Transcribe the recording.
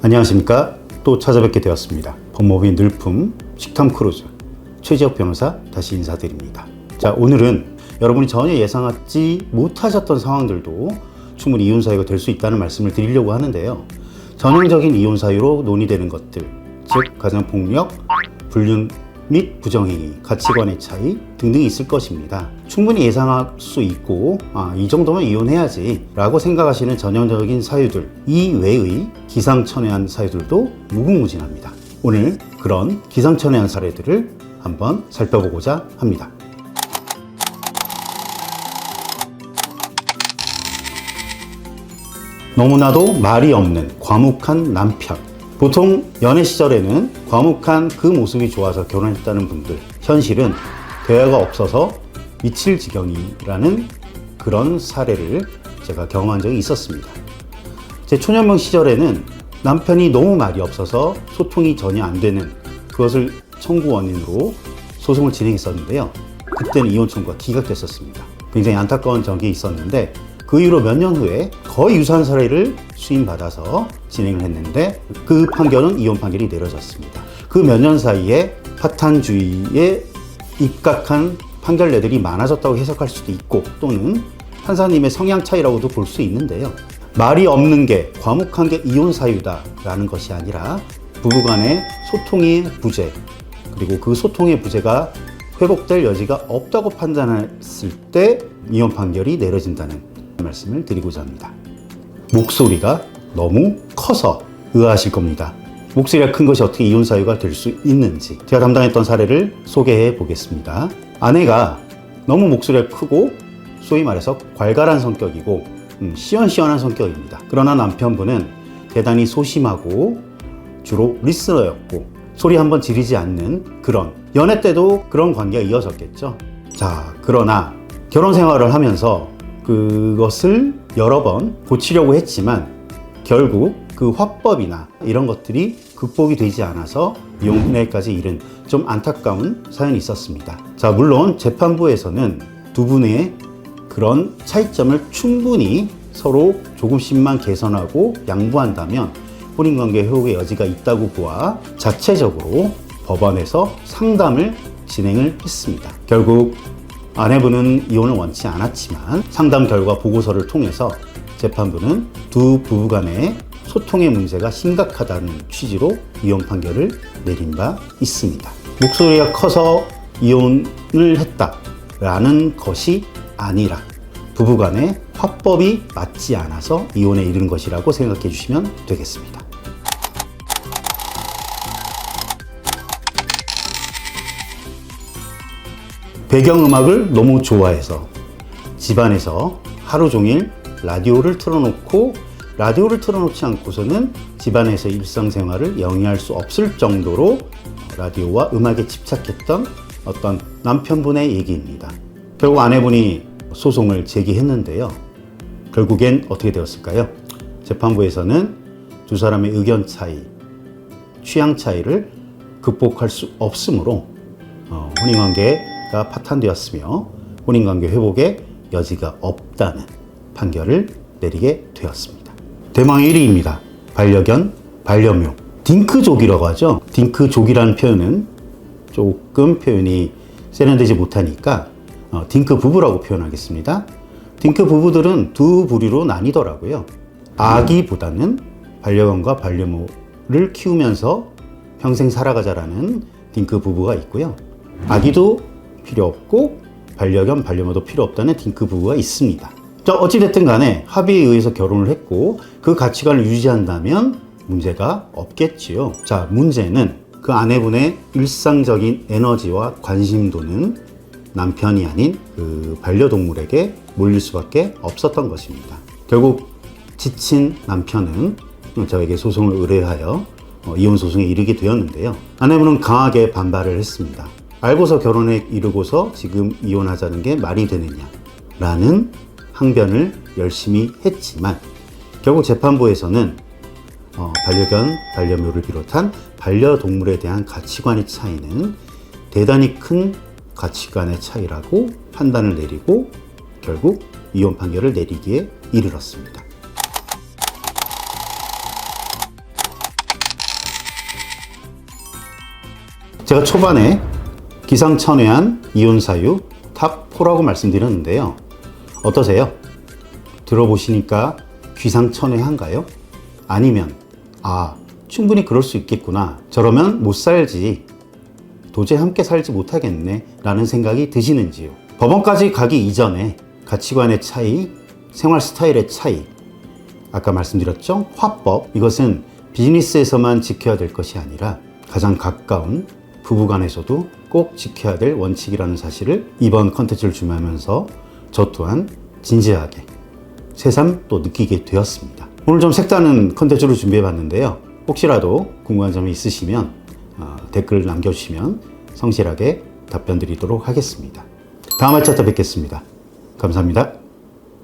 안녕하십니까. 또 찾아뵙게 되었습니다. 법무법인 늘품 식탐 크루즈 최지혁 변호사 다시 인사드립니다. 자, 오늘은 여러분이 전혀 예상하지 못하셨던 상황들도 충분히 이혼 사유가 될 수 있다는 말씀을 드리려고 하는데요. 전형적인 이혼 사유로 논의되는 것들, 즉 가정폭력, 불륜 및 부정행위, 가치관의 차이 등등이 있을 것입니다. 충분히 예상할 수 있고 이 정도면 이혼해야지 라고 생각하시는 전형적인 사유들 이외의 기상천외한 사유들도 무궁무진합니다. 오늘 그런 기상천외한 사례들을 한번 살펴보고자 합니다. 너무나도 말이 없는 과묵한 남편. 보통 연애 시절에는 과묵한 그 모습이 좋아서 결혼했다는 분들, 현실은 대화가 없어서 미칠 지경이라는 그런 사례를 제가 경험한 적이 있었습니다. 제 초년명 시절에는 남편이 너무 말이 없어서 소통이 전혀 안 되는 그것을 청구 원인으로 소송을 진행했었는데요. 그때는 이혼 청구가 기각됐었습니다. 굉장히 안타까운 적이 있었는데 그 이후로 몇 년 후에 거의 유사한 사례를 수임받아서 진행을 했는데 그 판결은 이혼 판결이 내려졌습니다. 그 몇 년 사이에 파탄주의에 입각한 판결례들이 많아졌다고 해석할 수도 있고 또는 판사님의 성향 차이라고도 볼 수 있는데요. 말이 없는 게 과묵한 게 이혼 사유다라는 것이 아니라 부부간의 소통의 부재 그리고 그 소통의 부재가 회복될 여지가 없다고 판단했을 때 이혼 판결이 내려진다는 말씀을 드리고자 합니다. 목소리가 너무 커서 의아하실 겁니다. 목소리가 큰 것이 어떻게 이혼 사유가 될 수 있는지 제가 담당했던 사례를 소개해 보겠습니다. 아내가 너무 목소리가 크고 소위 말해서 괄괄한 성격이고 시원시원한 성격입니다. 그러나 남편분은 대단히 소심하고 주로 리스너였고 소리 한번 지르지 않는 그런 연애 때도 그런 관계가 이어졌겠죠. 자, 그러나 결혼 생활을 하면서 그것을 여러 번 고치려고 했지만 결국 그 화법이나 이런 것들이 극복이 되지 않아서 이혼에까지 이른 좀 안타까운 사연이 있었습니다. 자, 물론 재판부에서는 두 분의 그런 차이점을 충분히 서로 조금씩만 개선하고 양보한다면 혼인관계 회복의 여지가 있다고 보아 자체적으로 법원에서 상담을 진행을 했습니다. 결국 아내분은 이혼을 원치 않았지만 상담 결과 보고서를 통해서 재판부는 두 부부 간의 소통의 문제가 심각하다는 취지로 이혼 판결을 내린 바 있습니다. 목소리가 커서 이혼을 했다라는 것이 아니라 부부 간의 화법이 맞지 않아서 이혼에 이른 것이라고 생각해 주시면 되겠습니다. 배경음악을 너무 좋아해서 집안에서 하루 종일 라디오를 틀어놓지 않고서는 집안에서 일상생활을 영위할 수 없을 정도로 라디오와 음악에 집착했던 어떤 남편분의 얘기입니다. 결국 아내분이 소송을 제기했는데요. 결국엔 어떻게 되었을까요? 재판부에서는 두 사람의 의견 차이, 취향 차이를 극복할 수 없으므로 혼인관계가 파탄되었으며 혼인관계 회복에 여지가 없다는 판결을 내리게 되었습니다. 대망의 1위입니다. 반려견, 반려묘. 딩크족이라고 하죠. 딩크족이라는 표현은 조금 표현이 세련되지 못하니까 딩크 부부라고 표현하겠습니다. 딩크 부부들은 두 부류로 나뉘더라고요. 아기보다는 반려견과 반려묘를 키우면서 평생 살아가자라는 딩크 부부가 있고요. 아기도 필요 없고 반려견, 반려묘도 필요 없다는 딩크 부부가 있습니다. 자, 어찌됐든 간에 합의에 의해서 결혼을 했고 그 가치관을 유지한다면 문제가 없겠지요. 자, 문제는 그 아내분의 일상적인 에너지와 관심도는 남편이 아닌 그 반려동물에게 몰릴 수밖에 없었던 것입니다. 결국 지친 남편은 저에게 소송을 의뢰하여 이혼 소송에 이르게 되었는데요. 아내분은 강하게 반발을 했습니다. 알고서 결혼에 이르고서 지금 이혼하자는 게 말이 되느냐라는 항변을 열심히 했지만 결국 재판부에서는 반려견, 반려묘를 비롯한 반려동물에 대한 가치관의 차이는 대단히 큰 가치관의 차이라고 판단을 내리고 결국 이혼 판결을 내리기에 이르렀습니다. 제가 초반에 기상천외한 이혼 사유 탑 4라고 말씀드렸는데요. 어떠세요? 들어보시니까 귀상천외한가요? 아니면 충분히 그럴 수 있겠구나. 저러면 못 살지. 도저히 함께 살지 못하겠네. 라는 생각이 드시는지요? 법원까지 가기 이전에 가치관의 차이, 생활 스타일의 차이, 아까 말씀드렸죠? 화법, 이것은 비즈니스에서만 지켜야 될 것이 아니라 가장 가까운 부부간에서도 꼭 지켜야 될 원칙이라는 사실을 이번 컨텐츠를 준비하면서 저 또한 진지하게 새삼 또 느끼게 되었습니다. 오늘 좀 색다른 컨텐츠를 준비해 봤는데요. 혹시라도 궁금한 점이 있으시면 댓글 남겨주시면 성실하게 답변 드리도록 하겠습니다. 다음 회차 때 뵙겠습니다. 감사합니다.